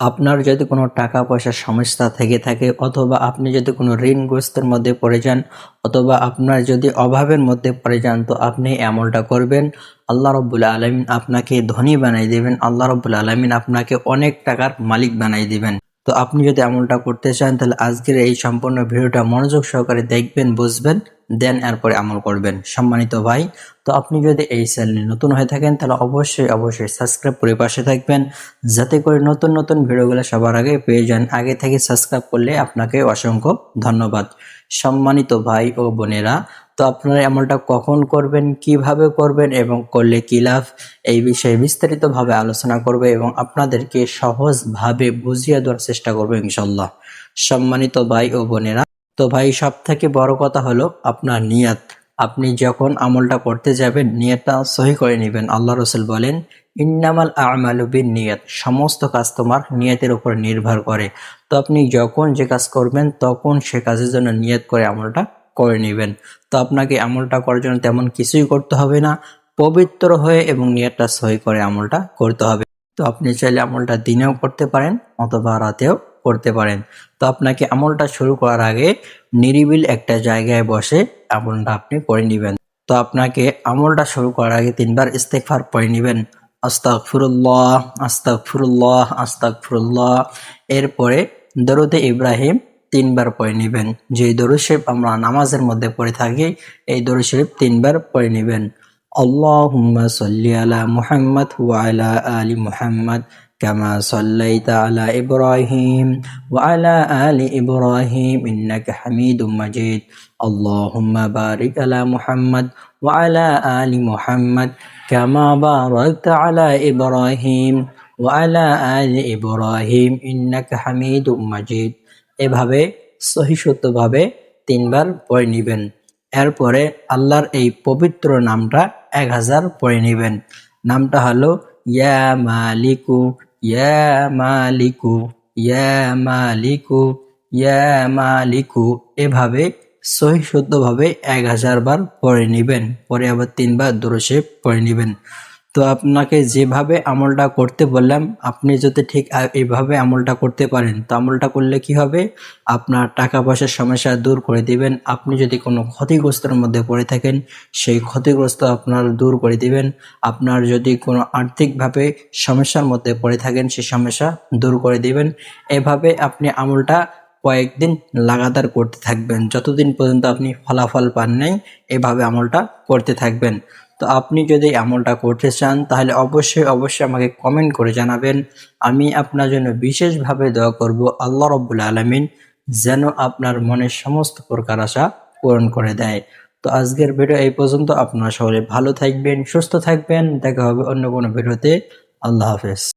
আপনার যদি কোনো টাকা পয়সার সমস্যা থেকে থাকে, অথবা আপনি যদি কোনো ঋণগ্রস্তের মধ্যে পড়ে যান, অথবা আপনার যদি অভাবের মধ্যে পড়ে যান, তো আপনি আমলটা করবেন। আল্লাহ রব্বুল আলামিন আপনাকে ধনী বানিয়ে দিবেন। আল্লাহ রব্বুল আলামিন আপনাকে অনেক টাকার মালিক বানিয়ে দিবেন। তো আপনি যদি আমলটা করতে চান, তাহলে আজকের এই সম্পূর্ণ ভিডিওটা মনোযোগ সহকারে দেখবেন, বুঝবেন, দেন এরপরে আমল করবেন। সম্মানিত ভাই, তো আপনি যদি এই চ্যানেলে নতুন হয়ে থাকেন, তাহলে অবশ্যই সাবস্ক্রাইব করে পাশে থাকবেন, যাতে করে নতুন নতুন ভিডিওগুলো সবার আগে পেয়ে যান। আগে থেকে সাবস্ক্রাইব করলে আপনাকে অসংখ্য ধন্যবাদ। সম্মানিত ভাই ও বোনেরা, তো আপনারা আমলটা কখন করবেন, কিভাবে করবেন এবং করলে কি লাভ, এই বিষয়ে বিস্তারিতভাবে আলোচনা করবে এবং আপনাদেরকে সহজভাবে বুঝিয়ে দেওয়ার চেষ্টা করবো ইনশাল্লাহ। সম্মানিত ভাই ও বোনেরা, তো ভাই সব থেকে বড় কথা হলো আপনার নিয়ত। আপনি যখন আমলটা করতে যাবেন, নিয়তটা সহি করে নেবেন। আল্লাহ রসুল বলেন, ইন্নামাল আমালু বিন্নিয়াত, সমস্ত কাজ তোমার নিয়তের উপর নির্ভর করে। তো আপনি যখন যে কাজ করবেন, তখন সে কাজের জন্য নিয়ত করে আমলটা করে নেবেন। তো আপনাকে আমলটা করার জন্য তেমন কিছুই করতে হবে না, পবিত্র হয়ে এবং নিয়তটা সহি করে আমলটা করতে হবে। তো আপনি চাইলে আমলটা দিনেও করতে পারেন অথবা রাতেও করতে পারেন। তো আপনাকে আমলটা শুরু করার আগে নিরিবিল একটা জায়গায় বসে আমলটা আপনি পড়ে নেবেন। তো আপনাকে আমলটা শুরু করার আগে 3 বার ইস্তেগফার পড়ে নেবেন। আস্তাগফিরুল্লাহ, আস্তাগফিরুল্লাহ, আস্তাগফিরুল্লাহ। এরপরে দরুদে ইব্রাহিম 3 বার পড়ে নেবেন। যে দরুদ শরীফ আমরা নামাজের মধ্যে পড়ে থাকি, এই দরুদ শরীফ 3 বার পড়ে নেবেন। আল্লাহুম্মা সাল্লি আলা মুহাম্মাদ ওয়া আলা আলি মুহাম্মাদ কামা সাল্লাইতা আলা ইব্রাহিম ওয়া আলা আলি ইব্রাহিম ইন্নাকা হামিদুম মাজিদ। আল্লাহুম্মা বারিক আলা মুহাম্মাদ ওয়া আলা আলি মুহাম্মাদ কামা বারাকতা আলা ইব্রাহিম ওয়া আলা আলি ইব্রাহিম ইন্নাকা হামিদুম মাজিদ। এভাবে সহিষ্ণুভাবে 3 বার পড়ে নেবেন। এরপরে আল্লাহর এই পবিত্র নামটা 1000 পড়ে নেবেন। নামটা হলো ইয়া মালিকু, ইয়া মালিকু, ইয়া মালিকু, ইয়া মালিকু। এভাবে সহিষ্ণুভাবে 1000 বার পড়ে নেবেন। পরে আবার 3 বার দরুদ শরীফ পড়ে নেবেন। তো আপনাকে যেভাবে আমলটা করতে বললাম, আপনি যদি ঠিক এইভাবে আমলটা করতে পারেন, তো আমলটা করলে কি হবে, আপনার টাকা পয়সার সমস্যা দূর করে দিবেন। আপনি যদি কোনো ক্ষতিগ্রস্তের মধ্যে পড়ে থাকেন, সেই ক্ষতিগ্রস্ত আপনার দূর করে দিবেন। আপনার যদি কোনো আর্থিকভাবে সমস্যার মধ্যে পড়ে থাকেন, সেই সমস্যা দূর করে দিবেন। এভাবে আপনি আমলটা কয়েকদিন লাগাতার করতে থাকবেন, যতদিন পর্যন্ত আপনি ফলাফল পান নাই, এভাবে আমলটা করতে থাকবেন। তো আপনি যদি আমলটা করতে চান, তাহলে অবশ্যই আমাকে কমেন্ট করে জানাবেন। আমি আপনার জন্য বিশেষভাবে দোয়া করব, আল্লাহ রব্বুল আলামিন যেন আপনার মনের সমস্ত প্রকার আশা পূরণ করে দেয়। তো আজকের ভিডিও এই পর্যন্ত। আপনারা সকলে ভালো থাকবেন, সুস্থ থাকবেন। দেখা হবে অন্য কোনো ভিডিওতে। আল্লাহ হাফেজ।